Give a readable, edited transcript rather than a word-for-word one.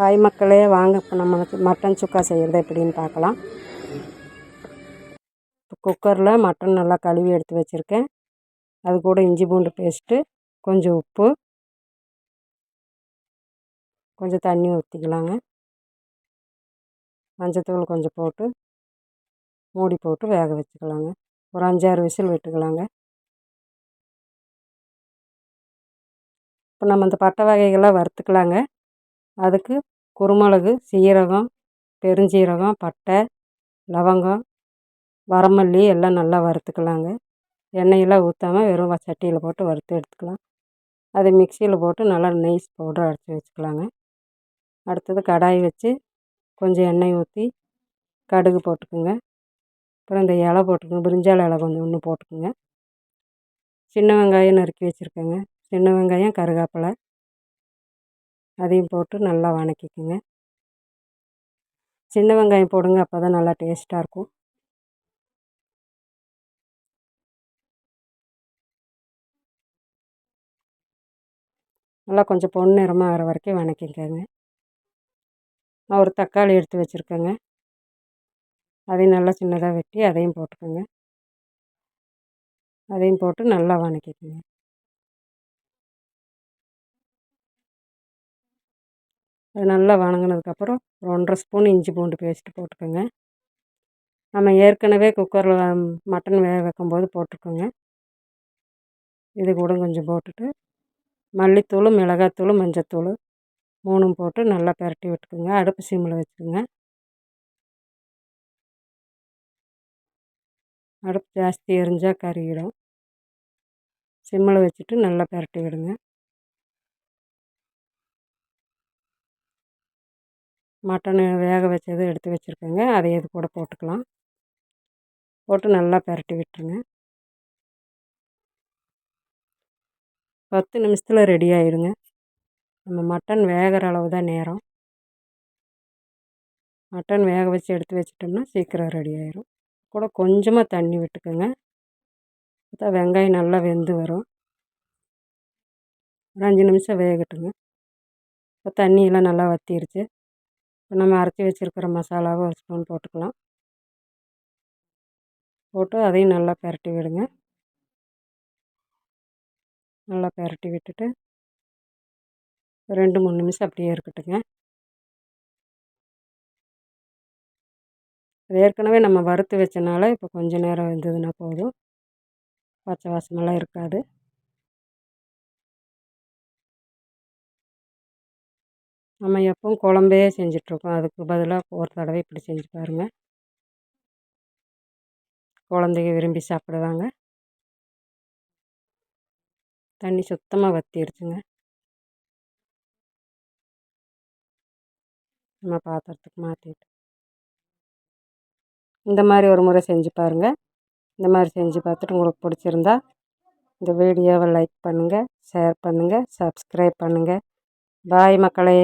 Hi மக்களே, வாங்க இப்போ நம்ம மட்டன் சுக்கா செய்கிறது எப்படின்னு பார்க்கலாம். இப்போ குக்கரில் மட்டன் நல்லா கழுவி எடுத்து வச்சுருக்கேன். அது கூட இஞ்சி பூண்டு பேஸ்ட்டு, கொஞ்சம் உப்பு, கொஞ்சம் தண்ணி ஊற்றிக்கலாங்க. மஞ்சத்தூள் கொஞ்சம் போட்டு மூடி போட்டு வேக வச்சுக்கலாங்க. ஒரு 5-6 விசில் விட்டுக்கலாங்க. இப்போ நம்ம இந்த பட்டை வகைகள்லாம் வறுத்துக்கலாங்க. அதுக்கு குருமிளகு, சீரகம், பெருஞ்சீரகம், பட்டை, லவங்கம், வரமல்லி எல்லாம் நல்லா வறுத்துக்கலாங்க. எண்ணெயெல்லாம் ஊற்றாமல் வெறும் சட்டியில் போட்டு வறுத்து எடுத்துக்கலாம். அதை மிக்சியில் போட்டு நல்லா நைஸ் பவுடர் அரைச்சி வச்சுக்கலாங்க. அடுத்தது கடாய் வச்சு கொஞ்சம் எண்ணெய் ஊற்றி கடுகு போட்டுக்குங்க. அப்புறம் இந்த இலை போட்டுக்கோங்க, பிரிஞ்சால் இலை கொஞ்சம் ஒன்று போட்டுக்குங்க. சின்ன வெங்காயம் நறுக்கி வச்சுருக்கேங்க. சின்ன வெங்காயம், கருவேப்பிலை அதையும் போட்டு நல்லா வதக்கிக்குங்க. சின்ன வெங்காயம் போடுங்க, அப்போ தான் நல்லா டேஸ்ட்டாக இருக்கும். நல்லா கொஞ்சம் பொன்னிறமாக வர வரைக்கும் வதக்கிக்கங்க. நான் ஒரு தக்காளி எடுத்து வச்சுருக்கேங்க. அதையும் நல்லா சின்னதாக வெட்டி அதையும் போட்டுக்கோங்க. அதையும் போட்டு நல்லா வதக்கிக்கங்க. அது நல்லா வதங்கினதுக்கப்புறம் ஒரு 1½ ஸ்பூன் இஞ்சி பூண்டு பேஸ்ட்டு போட்டுக்கோங்க. நம்ம ஏற்கனவே குக்கரில் மட்டன் வேக வைக்கும்போது போட்டிருக்கோங்க. இது கூட கொஞ்சம் போட்டுட்டு மல்லித்தூள், மிளகாத்தூள், மஞ்சத்தூள் 3ம் போட்டு நல்லா பிரட்டி விட்டுக்குங்க. அடுப்பு சிம்மில் வச்சுக்கோங்க. அடுப்பு ஜாஸ்தி எரிஞ்சால் கருகிடும். சிம்மில் வச்சுட்டு நல்லா பிரட்டி விடுங்க. மட்டனை வேக வச்சதை எடுத்து வச்சுருக்கேங்க. அதை இது கூட போட்டுக்கலாம். போட்டு நல்லா பிரட்டி விட்டுருங்க. 10 நிமிஷத்தில் ரெடி ஆகிடுங்க. நம்ம மட்டன் வேகிற அளவு தான் நேரம். மட்டன் வேக வச்சு எடுத்து வச்சிட்டோம்னா சீக்கிரம் ரெடி ஆகிடும். கூட கொஞ்சமாக தண்ணி விட்டுக்கோங்க. அப்போ வெங்காயம் நல்லா வெந்து வரும். ஒரு 5 நிமிஷம் வேகட்டுங்க. இப்போ தண்ணியெல்லாம் நல்லா வற்றிருச்சு. இப்போ நம்ம அரைச்சி வச்சுருக்கிற மசாலாவை ஒரு ஸ்பூன் போட்டுக்கலாம். போட்டு அதையும் நல்லா பிரட்டி விடுங்க. நல்லா பிரட்டி விட்டுட்டு 2-3 நிமிஷம் அப்படியே இருக்கட்டுங்க. அது ஏற்கனவே நம்ம வறுத்து வச்சனால இப்போ கொஞ்சம் நேரம் வெந்ததுன்னா போதும். பச்சை வாசமெல்லாம் இருக்காது. நம்ம எப்பவும் குழம்பே செஞ்சிட்ருக்கோம். அதுக்கு பதிலாக ஒரு தடவை இப்படி செஞ்சு பாருங்கள். குழந்தைங்க விரும்பி சாப்பிடுவாங்க. தண்ணி சுத்தமாக வற்றிருச்சுங்க. நம்ம பாத்திரத்துக்கு மாற்றிட்டு இந்த மாதிரி ஒரு முறை செஞ்சு பாருங்கள். இந்த மாதிரி செஞ்சு பார்த்துட்டு உங்களுக்கு பிடிச்சிருந்தா இந்த வீடியோவை லைக் பண்ணுங்கள், ஷேர் பண்ணுங்கள், சப்ஸ்கிரைப் பண்ணுங்கள். பாய் மக்களே.